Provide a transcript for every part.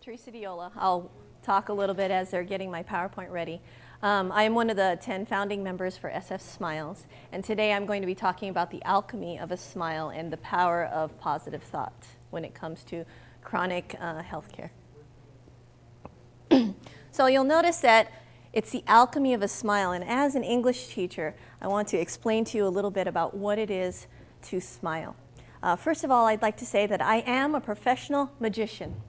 Theresa Diola. I'll talk a little bit as they're getting my PowerPoint ready. I am one of the 10 founding members for SFSMILES, and today I'm going to be talking about the alchemy of a smile and the power of positive thought when it comes to chronic health care. So you'll notice that it's the alchemy of a smile, and as an English teacher, I want to explain to you a little bit about what it is to smile. First of all, I'd like to say that I am a professional magician.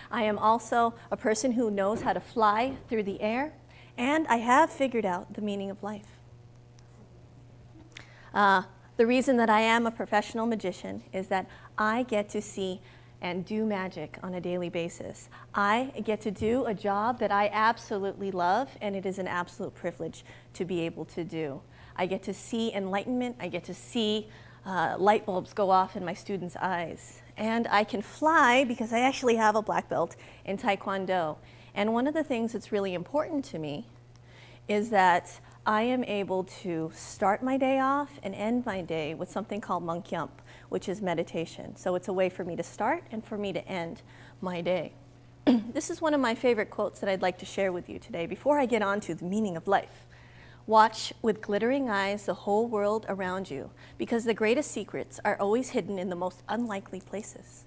I am also a person who knows how to fly through the air, and I have figured out the meaning of life. The reason that I am a professional magician is that I get to see and do magic on a daily basis. I get to do a job that I absolutely love, and it is an absolute privilege to be able to do. I get to see enlightenment. I get to see light bulbs go off in my students' eyes. And I can fly because I actually have a black belt in Taekwondo. And one of the things that's really important to me is that I am able to start my day off and end my day with something called Mankyamp, which is meditation. So it's a way for me to start and for me to end my day. This is one of my favorite quotes that I'd like to share with you today before I get on to the meaning of life. Watch with glittering eyes the whole world around you, because the greatest secrets are always hidden in the most unlikely places.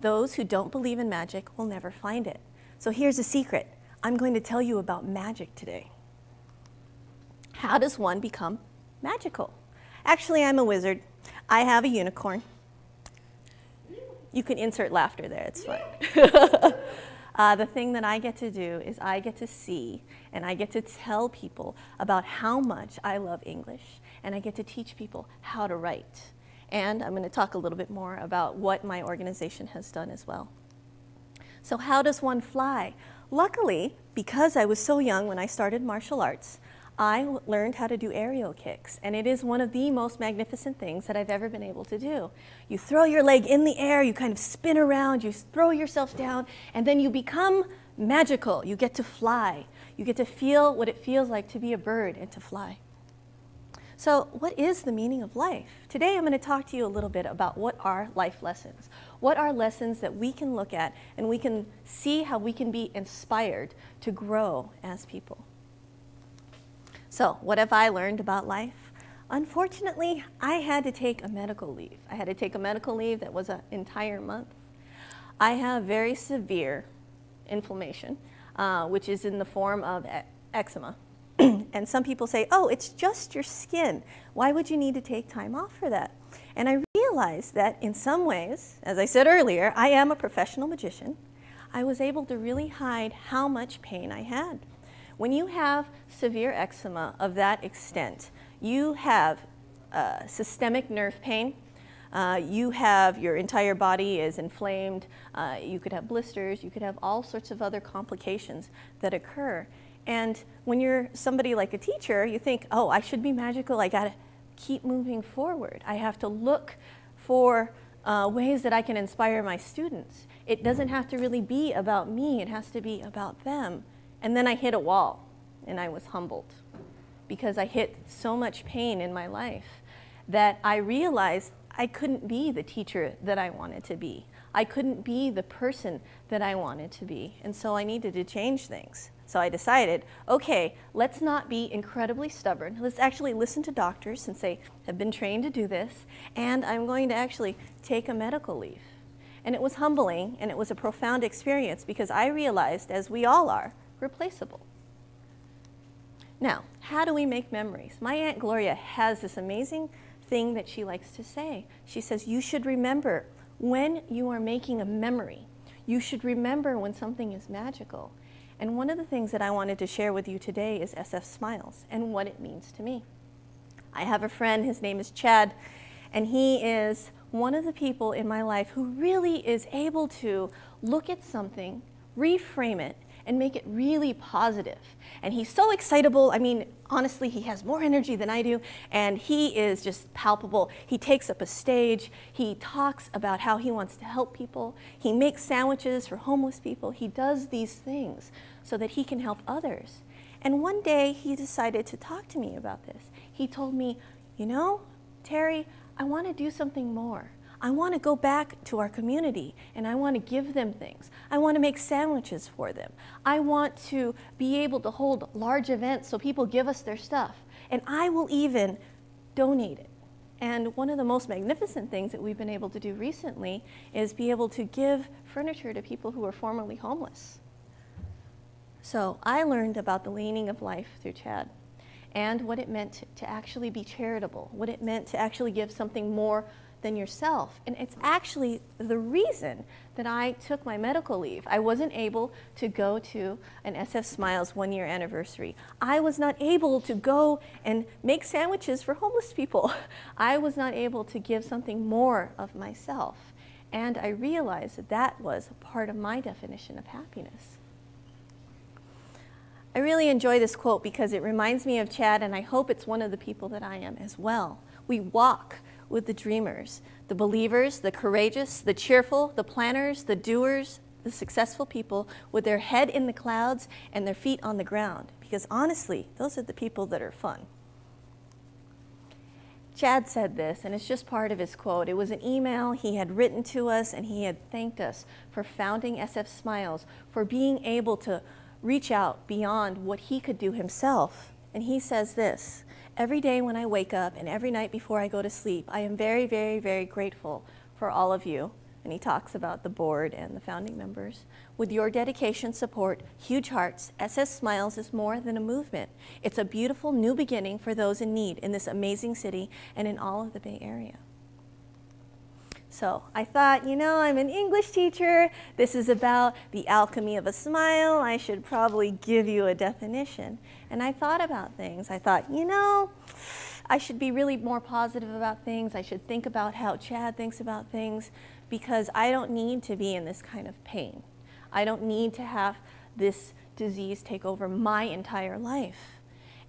Those who don't believe in magic will never find it. So here's a secret. I'm going to tell you about magic today. How does one become magical? Actually, I'm a wizard. I have a unicorn. You can insert laughter there, it's fine. The thing that I get to do is I get to see and I get to tell people about how much I love English, and I get to teach people how to write. And I'm going to talk a little bit more about what my organization has done as well. So how does one fly? Luckily, because I was so young when I started martial arts, I learned how to do aerial kicks, and it is one of the most magnificent things that I've ever been able to do. You throw your leg in the air, you kind of spin around, you throw yourself down, and then you become magical. You get to fly. You get to feel what it feels like to be a bird and to fly. So what is the meaning of life? Today I'm going to talk to you a little bit about what are life lessons. What are lessons that we can look at and we can see how we can be inspired to grow as people. So what have I learned about life? Unfortunately, I had to take a medical leave. I had to take a medical leave that was an entire month. I have very severe inflammation, which is in the form of eczema. And some people say, oh, it's just your skin. Why would you need to take time off for that? And I realized that in some ways, as I said earlier, I am a professional magician. I was able to really hide how much pain I had. When you have severe eczema of that extent, you have systemic nerve pain, you have your entire body is inflamed, you could have blisters, you could have all sorts of other complications that occur. And when you're somebody like a teacher, you think, oh, I should be magical, I gotta keep moving forward. I have to look for ways that I can inspire my students. It doesn't have to really be about me, it has to be about them. And then I hit a wall, and I was humbled because I hit so much pain in my life that I realized I couldn't be the teacher that I wanted to be. I couldn't be the person that I wanted to be, and so I needed to change things. So I decided, okay, let's not be incredibly stubborn. Let's actually listen to doctors since they have been trained to do this, and I'm going to actually take a medical leave. And it was humbling, and it was a profound experience because I realized, as we all are, replaceable. Now, how do we make memories? My Aunt Gloria has this amazing thing that she likes to say. She says, you should remember when you are making a memory. You should remember when something is magical. And one of the things that I wanted to share with you today is SFSMILES and what it means to me. I have a friend, his name is Chad, and he is one of the people in my life who really is able to look at something, reframe it, and make it really positive. And he's so excitable. I mean, honestly, he has more energy than I do, and he is just palpable. He takes up a stage. He talks about how he wants to help people. He makes sandwiches for homeless people. He does these things so that he can help others. And one day, he decided to talk to me about this. He told me, you know, Terry, I want to do something more. I want to go back to our community and I want to give them things. I want to make sandwiches for them. I want to be able to hold large events so people give us their stuff. And I will even donate it. And one of the most magnificent things that we've been able to do recently is be able to give furniture to people who were formerly homeless. So I learned about the leaning of life through Chad and what it meant to actually be charitable, what it meant to actually give something more than yourself. And it's actually the reason that I took my medical leave. I wasn't able to go to an SFSMILES 1-year anniversary. I was not able to go and make sandwiches for homeless people. I was not able to give something more of myself. And I realized that that was a part of my definition of happiness. I really enjoy this quote because it reminds me of Chad, and I hope it's one of the people that I am as well. We walk with the dreamers, the believers, the courageous, the cheerful, the planners, the doers, the successful people with their head in the clouds and their feet on the ground. Because honestly, those are the people that are fun. Chad said this, and it's just part of his quote. It was an email he had written to us, and he had thanked us for founding SFSMILES, for being able to reach out beyond what he could do himself. And he says this: every day when I wake up and every night before I go to sleep, I am very, very, very grateful for all of you. And he talks about the board and the founding members. With your dedication, support, huge hearts, SFSMILES is more than a movement. It's a beautiful new beginning for those in need in this amazing city and in all of the Bay Area. So I thought, you know, I'm an English teacher. This is about the alchemy of a smile. I should probably give you a definition. And I thought about things. I thought, you know, I should be really more positive about things. I should think about how Chad thinks about things, because I don't need to be in this kind of pain. I don't need to have this disease take over my entire life.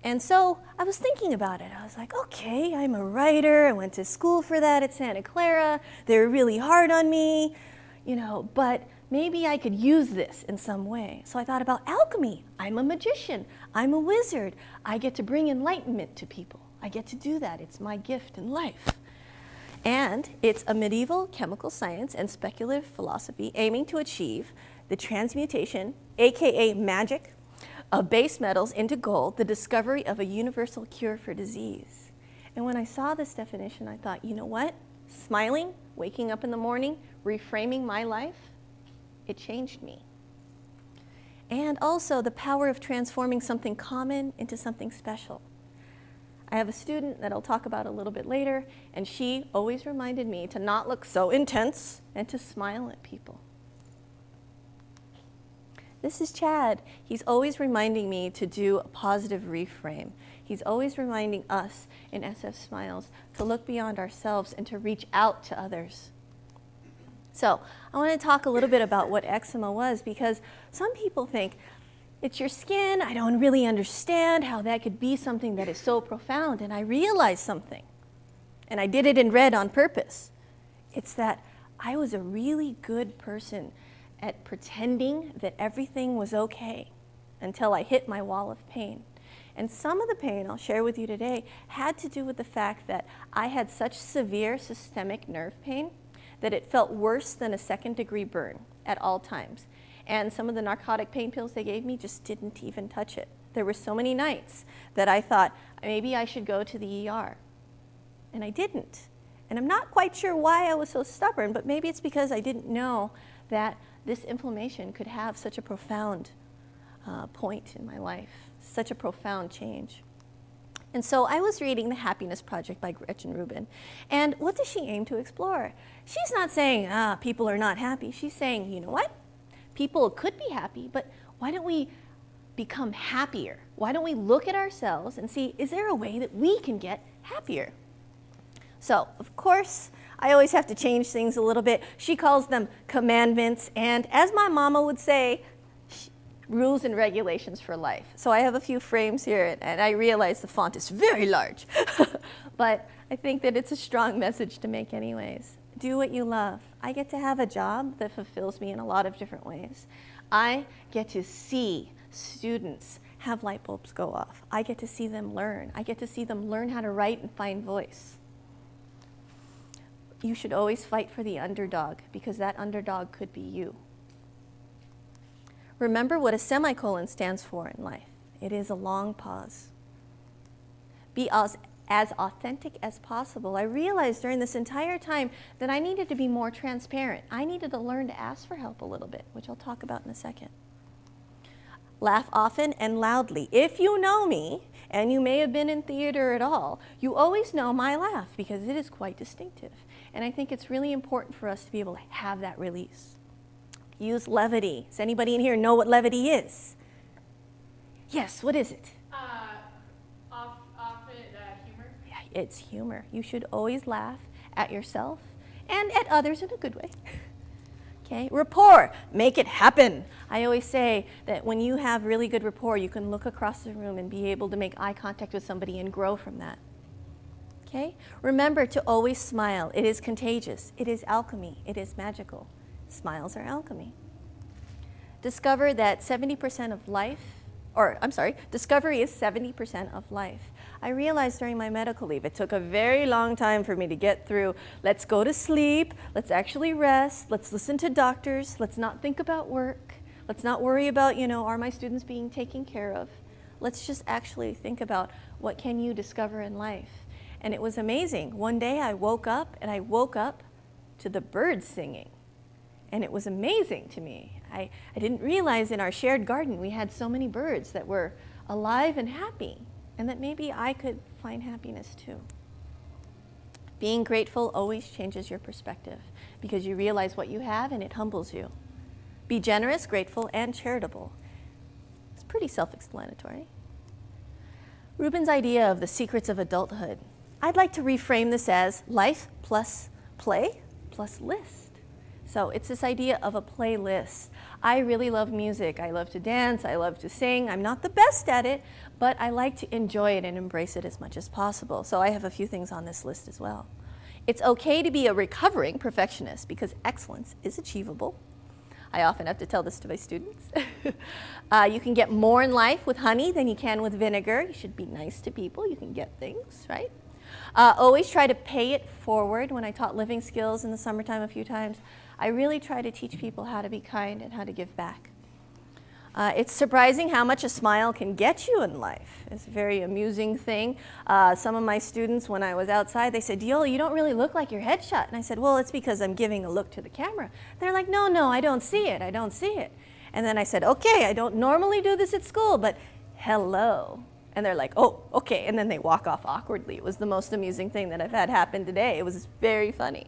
And so I was thinking about it. I was like, okay, I'm a writer. I went to school for that at Santa Clara. They were really hard on me, you know, but maybe I could use this in some way. So I thought about alchemy. I'm a magician. I'm a wizard. I get to bring enlightenment to people. I get to do that. It's my gift in life. And it's a medieval chemical science and speculative philosophy aiming to achieve the transmutation, aka magic, of base metals into gold, the discovery of a universal cure for disease. And when I saw this definition, I thought, you know what? Smiling, waking up in the morning, reframing my life, it changed me. And also the power of transforming something common into something special. I have a student that I'll talk about a little bit later, and she always reminded me to not look so intense and to smile at people. This is Chad. He's always reminding me to do a positive reframe. He's always reminding us in SFSMILES to look beyond ourselves and to reach out to others. So I want to talk a little bit about what eczema was, because some people think, it's your skin. I don't really understand how that could be something that is so profound. And I realized something, and I did it in red on purpose. It's that I was a really good person at pretending that everything was okay until I hit my wall of pain. And some of the pain I'll share with you today had to do with the fact that I had such severe systemic nerve pain that it felt worse than a second-degree burn at all times. And some of the narcotic pain pills they gave me just didn't even touch it. There were so many nights that I thought, maybe I should go to the ER. And I didn't. And I'm not quite sure why I was so stubborn, but maybe it's because I didn't know that this inflammation could have such a profound point in my life, such a profound change. And so I was reading The Happiness Project by Gretchen Rubin. And what does she aim to explore? She's not saying, people are not happy. She's saying, you know what? People could be happy, but why don't we become happier? Why don't we look at ourselves and see, is there a way that we can get happier? So, of course, I always have to change things a little bit. She calls them commandments, and as my mama would say, rules and regulations for life. So I have a few frames here, and I realize the font is very large. But I think that it's a strong message to make anyways. Do what you love. I get to have a job that fulfills me in a lot of different ways. I get to see students have light bulbs go off. I get to see them learn. I get to see them learn how to write and find voice. you should always fight for the underdog, because that underdog could be you. Remember what a semicolon stands for in life. It is a long pause. Be as authentic as possible. I realized during this entire time that I needed to be more transparent. I needed to learn to ask for help a little bit, which I'll talk about in a second. Laugh often and loudly. If you know me, and you may have been in theater at all, you always know my laugh because it is quite distinctive. And I think it's really important for us to be able to have that release. Use levity. Does anybody in here know what levity is? Yes, what is it? Humor. Yeah, it's humor. You should always laugh at yourself and at others in a good way. Okay, rapport, make it happen. I always say that when you have really good rapport, you can look across the room and be able to make eye contact with somebody and grow from that. Okay, remember to always smile. It is contagious. It is alchemy. It is magical. Smiles are alchemy. Discover that 70% of life, discovery is 70% of life. I realized during my medical leave, it took a very long time for me to get through, let's go to sleep, let's actually rest, let's listen to doctors, let's not think about work, let's not worry about, are my students being taken care of? Let's just actually think about what can you discover in life. And it was amazing. One day I woke up to the birds singing. And it was amazing to me. I didn't realize in our shared garden we had so many birds that were alive and happy, and that maybe I could find happiness too. Being grateful always changes your perspective because you realize what you have and it humbles you. Be generous, grateful, and charitable. It's pretty self-explanatory. Rubin's idea of the secrets of adulthood. I'd like to reframe this as life plus play plus list. So it's this idea of a playlist. I really love music. I love to dance. I love to sing. I'm not the best at it, but I like to enjoy it and embrace it as much as possible. So I have a few things on this list as well. It's okay to be a recovering perfectionist because excellence is achievable. I often have to tell this to my students. You can get more in life with honey than you can with vinegar. You should be nice to people. You can get things, right? Always try to pay it forward. When I taught living skills in the summertime a few times, I really try to teach people how to be kind and how to give back. It's surprising how much a smile can get you in life. It's a very amusing thing. Some of my students, when I was outside, they said, Diola, you don't really look like your headshot. And I said, well, it's because I'm giving a look to the camera. They're like, no, I don't see it. I don't see it. And then I said, okay, I don't normally do this at school, but hello. And they're like, oh, okay. And then they walk off awkwardly. It was the most amusing thing that I've had happen today. It was very funny.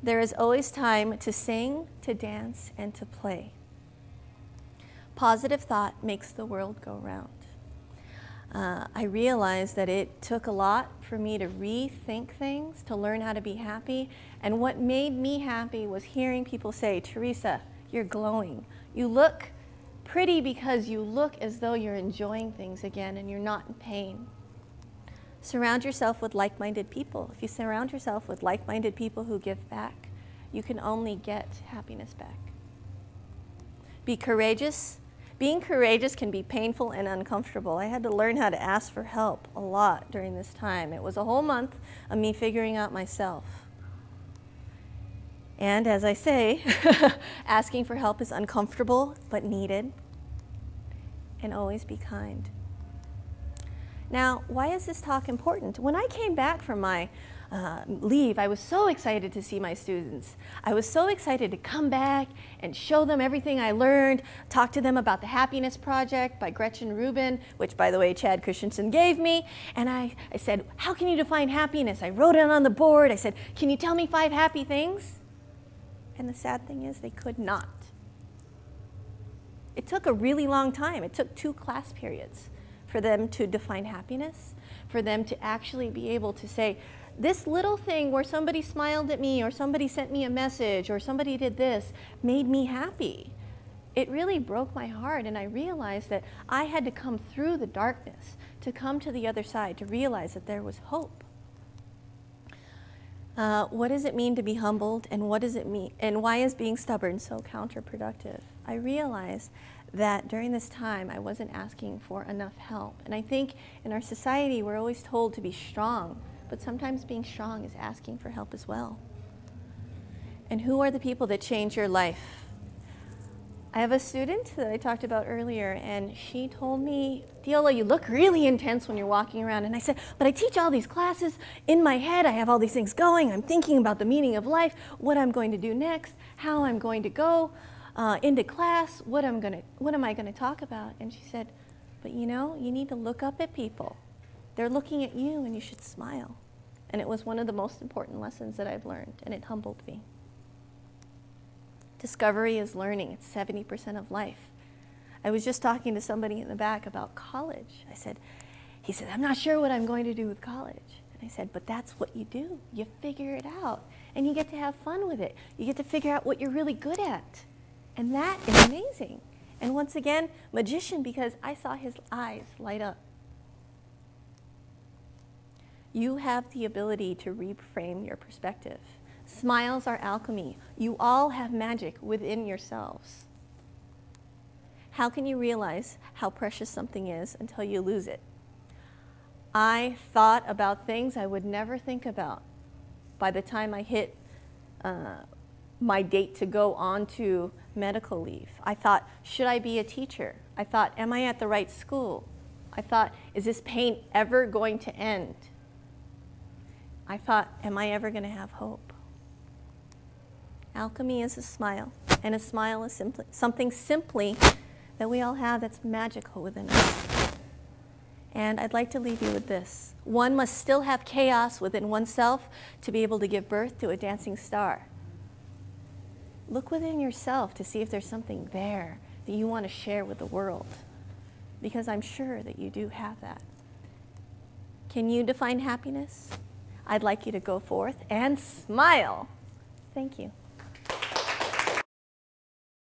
There is always time to sing, to dance, and to play. Positive thought makes the world go round. I realized that it took a lot for me to rethink things, to learn how to be happy. And what made me happy was hearing people say, Theresa, you're glowing. You look pretty because you look as though you're enjoying things again and you're not in pain. Surround yourself with like-minded people. If you surround yourself with like-minded people who give back, you can only get happiness back. Be courageous. Being courageous can be painful and uncomfortable. I had to learn how to ask for help a lot during this time. It was a whole month of me figuring out myself. And as I say, asking for help is uncomfortable but needed. And always be kind. Now, why is this talk important? When I came back from my leave, I was so excited to see my students. I was so excited to come back and show them everything I learned, talk to them about the Happiness Project by Gretchen Rubin, which, by the way, Chad Christensen gave me. And I said, how can you define happiness? I wrote it on the board. I said, can you tell me 5 happy things? And the sad thing is they could not. It took a really long time. It took 2 class periods for them to define happiness, for them to actually be able to say, this little thing where somebody smiled at me or somebody sent me a message or somebody did this made me happy. It really broke my heart, and I realized that I had to come through the darkness to come to the other side, to realize that there was hope. What does it mean to be humbled, and what does it mean, and why is being stubborn so counterproductive? I realized that during this time I wasn't asking for enough help. And I think in our society we're always told to be strong, but sometimes being strong is asking for help as well. And who are the people that change your life? I have a student that I talked about earlier, and she told me, Diola, you look really intense when you're walking around. And I said, but I teach all these classes in my head. I have all these things going. I'm thinking about the meaning of life, what I'm going to do next, how I'm going to go into class, what am I going to talk about? And she said, but you know, you need to look up at people. They're looking at you, and you should smile. And it was one of the most important lessons that I've learned, and it humbled me. Discovery is learning. It's 70% of life. I was just talking to somebody in the back about college. He said, I'm not sure what I'm going to do with college. And I said, but that's what you do. You figure it out, and you get to have fun with it. You get to figure out what you're really good at. And that is amazing. And once again, magician, because I saw his eyes light up. You have the ability to reframe your perspective. Smiles are alchemy. You all have magic within yourselves. How can you realize how precious something is until you lose it? I thought about things I would never think about by the time I hit my date to go on to medical leave. I thought, should I be a teacher? I thought, am I at the right school? I thought, is this pain ever going to end? I thought, am I ever going to have hope? Alchemy is a smile, and a smile is something simply that we all have that's magical within us. And I'd like to leave you with this. One must still have chaos within oneself to be able to give birth to a dancing star. Look within yourself to see if there's something there that you want to share with the world, because I'm sure that you do have that. Can you define happiness? I'd like you to go forth and smile. Thank you.